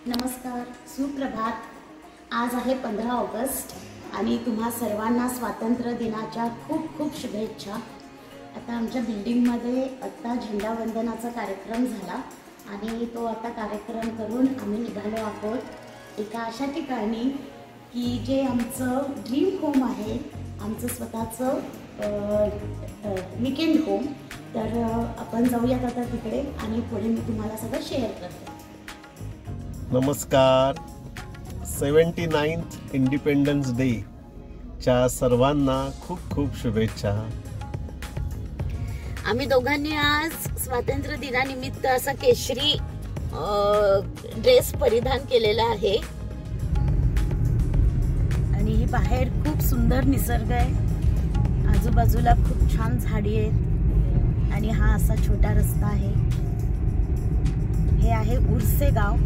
नमस्कार, सुप्रभात। आज आहे 15 ऑगस्ट आणि तुम्हा सर्वांना स्वातंत्र्य दिनाच्या खूप खूप शुभेच्छा। आता आमच्या बिल्डिंगमध्ये आता झेंडावंदनाचा कार्यक्रम झाला आणि तो आता कार्यक्रम करून आम्ही निघालो आहोत एका अशा ठिकाणी की जे आमचं ड्रीम होम आहे, आमचं स्वतःचं वीकेंड होम। तर आपण जाऊयात आता तिकडे आणि पुढे मी तुम्हाला सगळं शेअर करते। नमस्कार। 79th इंडिपेंडन्स डे च्या सर्वांना खूप खूप शुभेच्छा। आम्ही दोघांनी आज स्वातंत्र्य दिनानिमित्त असा केशरी ड्रेस परिधान केलेला आहे आणि ही बाहेर खूप सुंदर निसर्ग आहे, आजूबाजूला खूप छान झाडी आहेत आणि हा असा छोटा रस्ता आहे। हे आहे उर्से गाव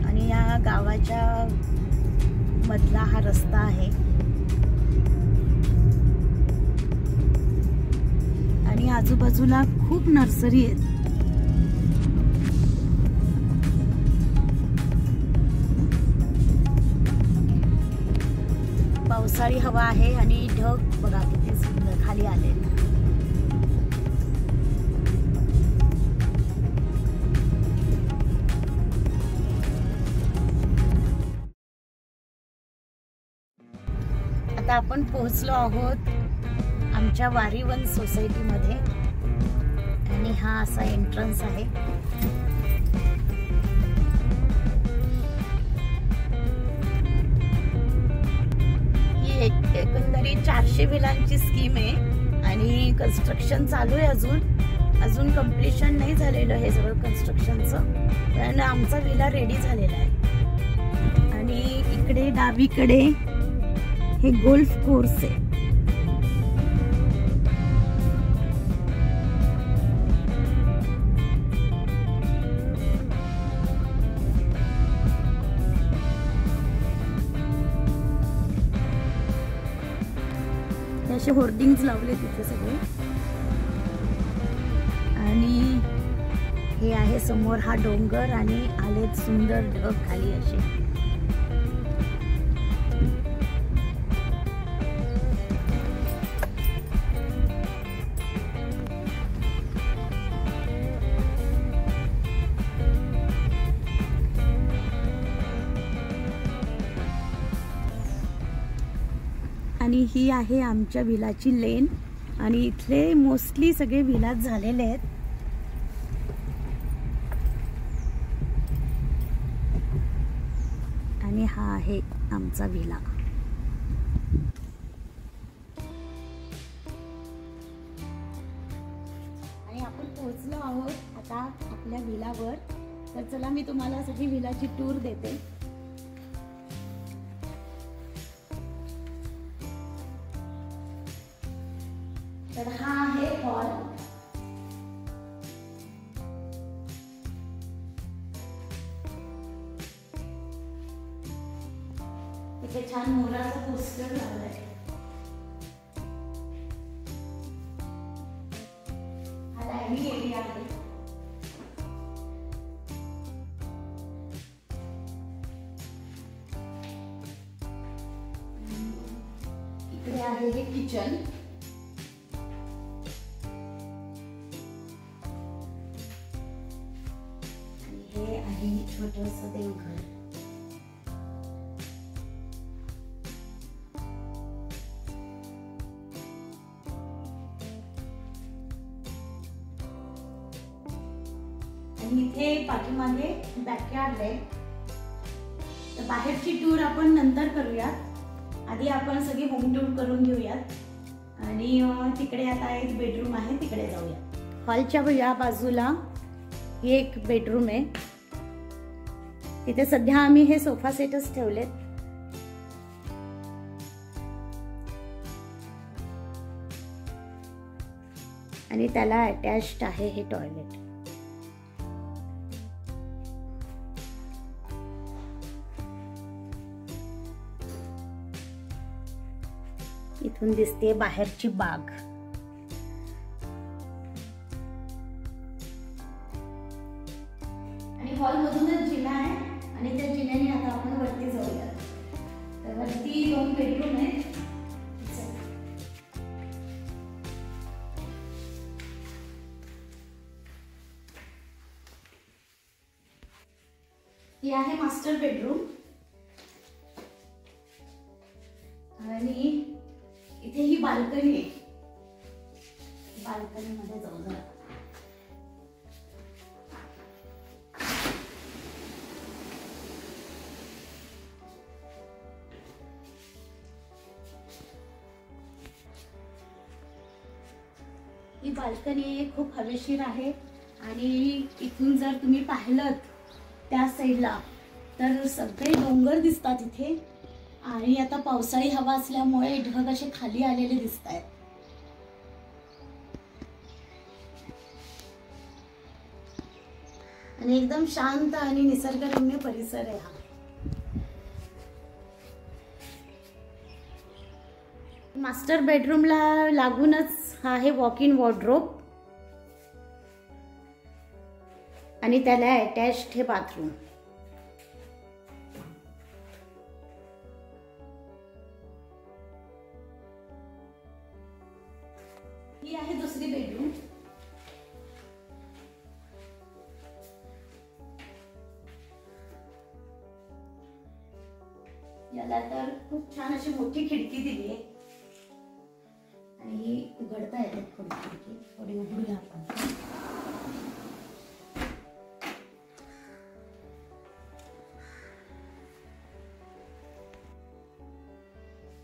आणि या गावाच्या मधला हा रस्ता आहे आणि आजूबाजूला खूप नर्सरी आहेत। पावसाळी हवा आहे आणि ढग बघा किती सुंदर खाली आले। आता आपण पोहोचलो आहोत आमच्या वारीवन सोसायटी मध्ये आणि हा असा एंट्रन्स आहे। ही एकंदरीत 400 विलांची स्कीम आहे आणि कन्स्ट्रक्शन चालू आहे। अजून कंप्लीशन नाही झालेलं हे सगळं कन्स्ट्रक्शनचं, पण आमचा विला रेडी झालेला आहे। आणि इकडे डावीकडे हे गोल्फ कोर्स आहे। असे होर्डिंग्स लावले तिथे सगळे आणि हे आहे समोर हा डोंगर आणि आलेत सुंदर ढग खाली असे। आणि ही आहे आमच्या विलाची लेन आणि इथले मोस्टली सगळे विलाज झालेले आहेत। आणि हा आहे आमचा विला। आणि आपण पोहोचलो आहोत आता आपल्या विलावर। तर चला मी तुम्हाला सगळी विलाची टूर देते। तर हा आहे हॉल। इथे छान मोराचा पोस्टर लावलाय। हा डायनिंग एरिया आहे। इकडे आहे हे किचन। छोटंसं देवघर। आणि इथे पाठीमागे बॅकयार्ड आहे। तर बाहेरची टूर आपण नंतर करूयात, आधी आपण सगळी होम टूर करून घेऊयात। आणि तिकडे आता एक बेडरूम आहे, तिकडे जाऊया। हॉलच्या या बाजूला ही एक बेडरूम आहे। इथे सध्या आम्ही हे सोफा सेटच ठेवलेत। आणि त्याला अटॅच्ड आहे हे टॉयलेट। इथून दिसते बाहेरची बाग। आणि हॉल मधूनच जिना आहे आणि त्या वरती 2 बेडरूम आहेत. ही आहे मास्टर बेडरूम आणि इथे ही बाल्कनी आहे. बाल्कनी मध्ये जाऊ जरा. ही बाल्कनी खूप हवेशीर आहे आणि इथून जर तुम्ही पाहिलं त्या साईडला तर सगळे डोंगर दिसतात इथे. आणि आता पावसाळी हवा असल्यामुळे ढग असे खाली आलेले दिसत आहेत. आणि एकदम शांत आणि निसर्गरम्य परिसर आहे हा. मास्टर बेडरूमला लागूनच हा आहे वॉक इन वॉर्डरोब आणि त्याला अटॅच्ड हे बाथरूम. ही आहे दुसरी बेडरूम. याला तर खूप छान अशी मोठी खिडकी दिली आहे आणि ही उघडता येते थोडी खिडकी. थोडी उघडूया आपण.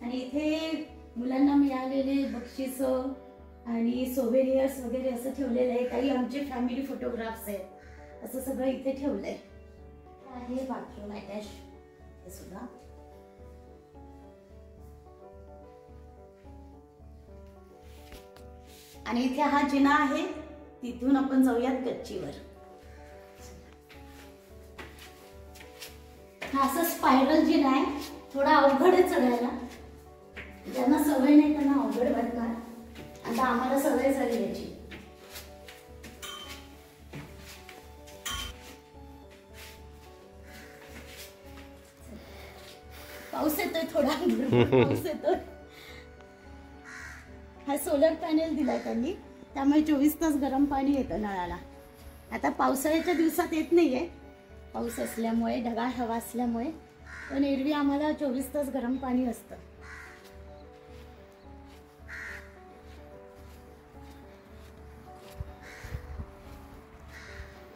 आणि इथे मुलांना मिळालेले बक्षीस आणि सोव्हेनियर्स वगैरे असं ठेवलेलं आहे. काही आमचे फॅमिली फोटोग्राफ्स आहेत. असं सगळं इथे ठेवलंय. आहे बाथरूम अटॅच हे सुद्धा. आणि इथे हा जिना आहे. तिथून आपण जाऊयात गच्चीवर. हा असं स्पायरल जिना आहे. थोडा अवघड आहे चढायला. ज्यांना सवय नाही त्यांना अवघड वाटणार. आता आम्हाला सवय झाली याची. पाऊस येतोय थोडा. पाऊस येतोय. हा सोलर पॅनेल दिलाय त्यांनी त्यामुळे 24 तास गरम पाणी येतं नळाला. आता पावसाळ्याच्या दिवसात येत नाहीये पाऊस असल्यामुळे, ढगाळ हवा असल्यामुळे. पण एरवी आम्हाला 24 तास गरम पाणी असतं.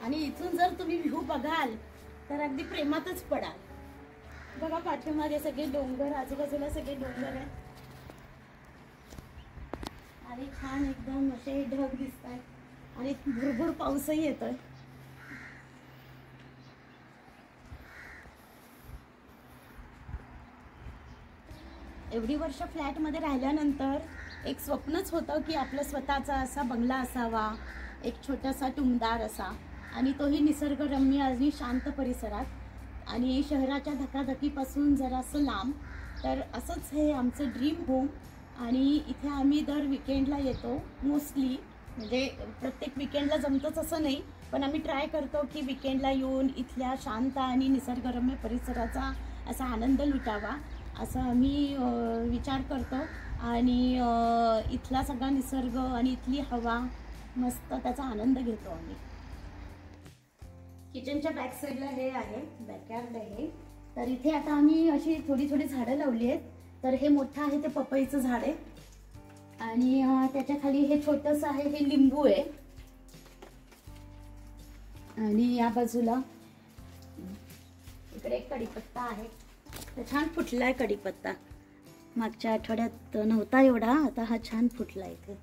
आणि इथून जर तुम्ही व्ह्यू बघाल तर अगदी प्रेमातच पडाल. बघा पाठीमागे सगळे डोंगर, आजूबाजूला सगळे डोंगर आहेत आणि छान एकदम असे ढग दिसत आहेत आणि भुरभुर पाऊसही येतोय. एवढी वर्ष फ्लॅटमध्ये राहिल्यानंतर एक स्वप्नच होतं की आपलं स्वतःचा असा बंगला असावा, एक छोटासा टुमदार असा, आणि तोही निसर्गरम्य आणि शांत परिसरात आणि शहराच्या धकाधकीपासून जरासं लांब. तर असंच हे आमचं ड्रीम होम. आणि इथे आम्ही दर विकेंडला येतो मोस्टली. म्हणजे प्रत्येक विकेंडला जमतंच असं नाही, पण आम्ही ट्राय करतो की विकेंडला येऊन इथल्या शांत आणि निसर्गरम्य परिसराचा असा आनंद लुटावा असं आम्ही विचार करतो. आणि इथला सगळा निसर्ग आणि इथली हवा मस्त त्याचा आनंद घेतो आम्ही. किचनच्या बॅक साईडला हे आहे बॅकयार्ड आहे. तर इथे आता आम्ही अशी थोडी थोडी झाडं लावली आहेत. तर हे मोठं आहे ते पपईचं झाड आहे आणि त्याच्या खाली हे छोटंसं आहे हे लिंबू आहे. आणि या बाजूला इकडे एक कढीपत्ता आहे. तर छान फुटलाय कढीपत्ता. मागच्या आठवड्यात नव्हता एवढा, आता हा छान फुटला इथे.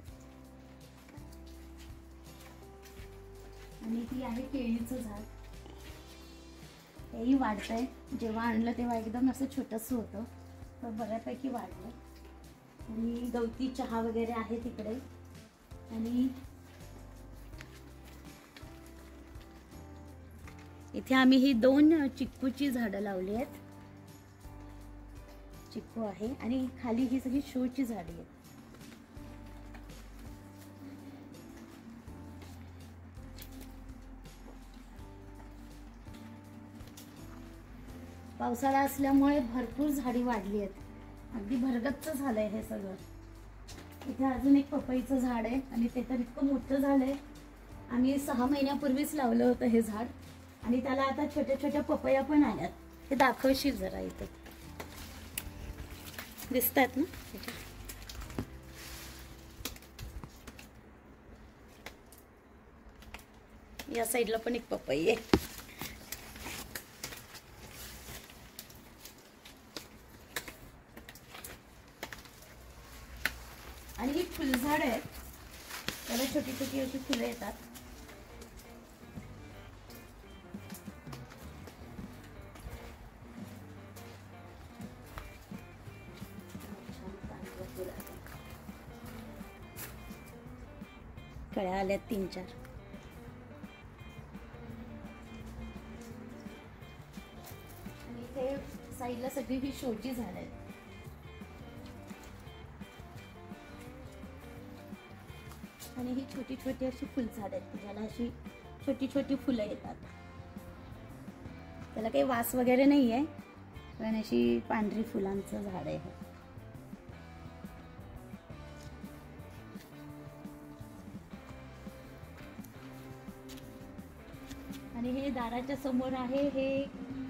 आणि ती आहे केळीचं झाड. तेही वाढतंय. जेव्हा आणलं तेव्हा एकदम असं छोटंसं होतं, तर बऱ्यापैकी वाढलं. आणि गवती चहा वगैरे आहे तिकडे. आणि इथे आम्ही ही 2 चिक्कूची झाडं लावली आहेत. चिक्कू आहे आणि खाली ही सगळी शोची झाडी आहेत. पावसाळा असल्यामुळे भरपूर झाडी वाढली आहेत, अगदी भरगच्च झालंय हे सगळं. इथे अजून एक पपईचं झाड आहे आणि ते तर इतकं मोठं झालंय. आम्ही 6 महिन्यापूर्वीच लावलं होतं हे झाड आणि त्याला आता छोट्या छोट्या पपया पण आल्यात. हे दाखवशील जरा, इथे दिसतात ना. या साईडला पण एक पपई आहे. आणि ही फुलझाड आहे, त्याला छोटी छोटी अशी फुलं येतात. कळ्या आल्यात 3-4. आणि इथे साईडला सगळी ही शोची झाड आहेत. आणि ही छोटी छोटी अशी फुलझाड आहेत, ज्याला अशी छोटी छोटी फुलं येतात. त्याला काही वास वगैरे नाही आहे, पण अशी पांढरी फुलांचं झाड आहे. आणि हे दाराच्या समोर आहे, हे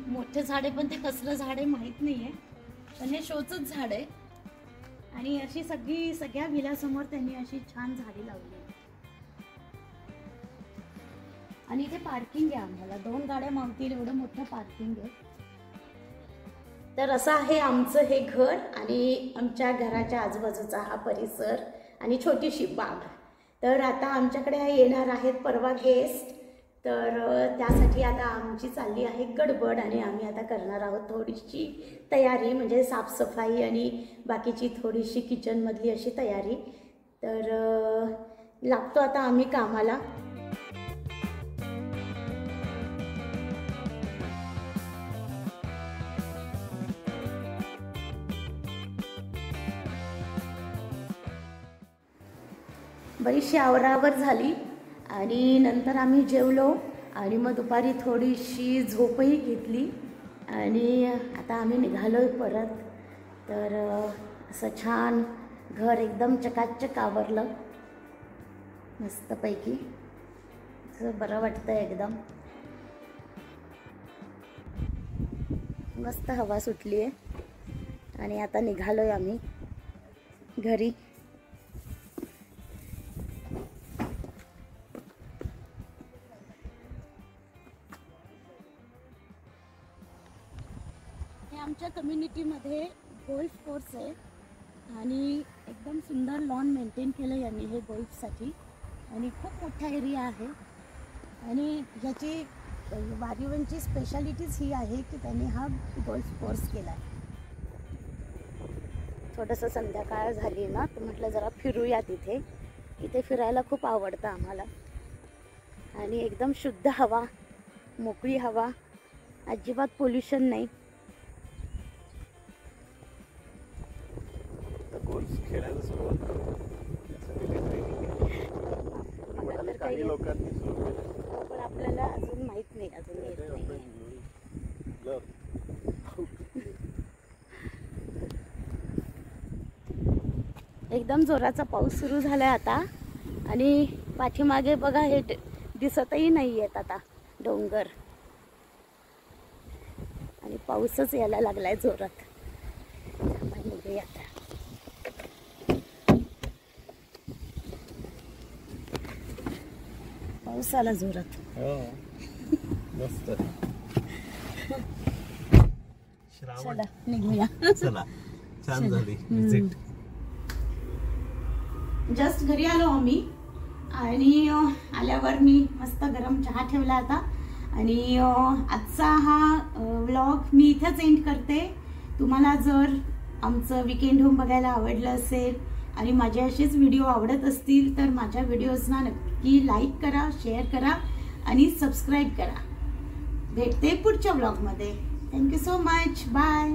मोठे झाड आहे, पण ते कसलं झाड आहे माहित नाहीये, पण हे शोचंच झाड आहे. आणि अशी सगळ्या विलासमोर त्यांनी अशी छान झाडी लावली. आणि इथे पार्किंग आहे, आम्हाला 2 गाड्या मावतील एवढं मोठं पार्किंग आहे. तर असं आहे आमचं हे घर आणि आमच्या घराच्या आजूबाजूचा हा परिसर आणि छोटीशी बाग. तर आता आमच्याकडे येणार आहेत परवा गेस्ट, तर त्यासाठी आता आमची चालली आहे गडबड आणि आम्ही आता करणार आहोत थोडीशी तयारी, म्हणजे साफसफाई आणि बाकीची थोडीशी किचनमधली अशी तयारी. तर लागतो आता आम्ही कामाला. बरीचशी आवरावर झाली आणि नंतर आम्ही जेवलो आणि मग दुपारी थोडीशी झोपही घेतली आणि आता आम्ही निघालोय परत. तर असं छान घर एकदम चकाचक आवरलं मस्तपैकी, असं बरं वाटतंय एकदम. मस्त हवा सुटली आहे आणि आता निघालोय आम्ही घरी. आमच्या कम्युनिटीमध्ये गोल्फ कोर्स आहे आणि एकदम सुंदर लॉन मेंटेन केलं यांनी हे गोल्फसाठी आणि खूप मोठा एरिया आहे. आणि ह्याची वारीवनची स्पेशालिटीज ही आहे की त्यांनी हा गोल्फ कोर्स केला आहे. थोडंसं संध्याकाळ झाली ना, तर म्हटलं जरा फिरूया तिथे. इथे फिरायला खूप आवडतं आम्हाला आणि एकदम शुद्ध हवा, मोकळी हवा, अजिबात पोल्युशन नाही. खेळायला सुरुवात काही लोकांनी सुरू केलं, पण आपल्याला अजून माहित नाही, अजून येत नाही. एकदम जोराचा पाऊस सुरू झालाय आता आणि पाठीमागे बघा हे दिसतही नाही येत आता डोंगर आणि पाऊसच यायला लागलाय जोरात. आता पाऊस आला जोरात. मस्त. चला निघूया. चला, छान झाली विजिट. जस्ट घरी आलो आम्ही आणि आल्यावर मी मस्त गरम चहा ठेवला आता आणि आजचा हा व्लॉग मी इथेच एंड करते. तुम्हाला जर आमचं वीकेंड होम बघायला आवडलं असेल आणि माझे असेच व्हिडिओ आवडत असतील तर माझ्या व्हिडिओजना नक्की लाईक करा, शेअर करा आणि सबस्क्राईब करा. भेटते पुढच्या व्लॉगमध्ये. Thank you so much. बाय.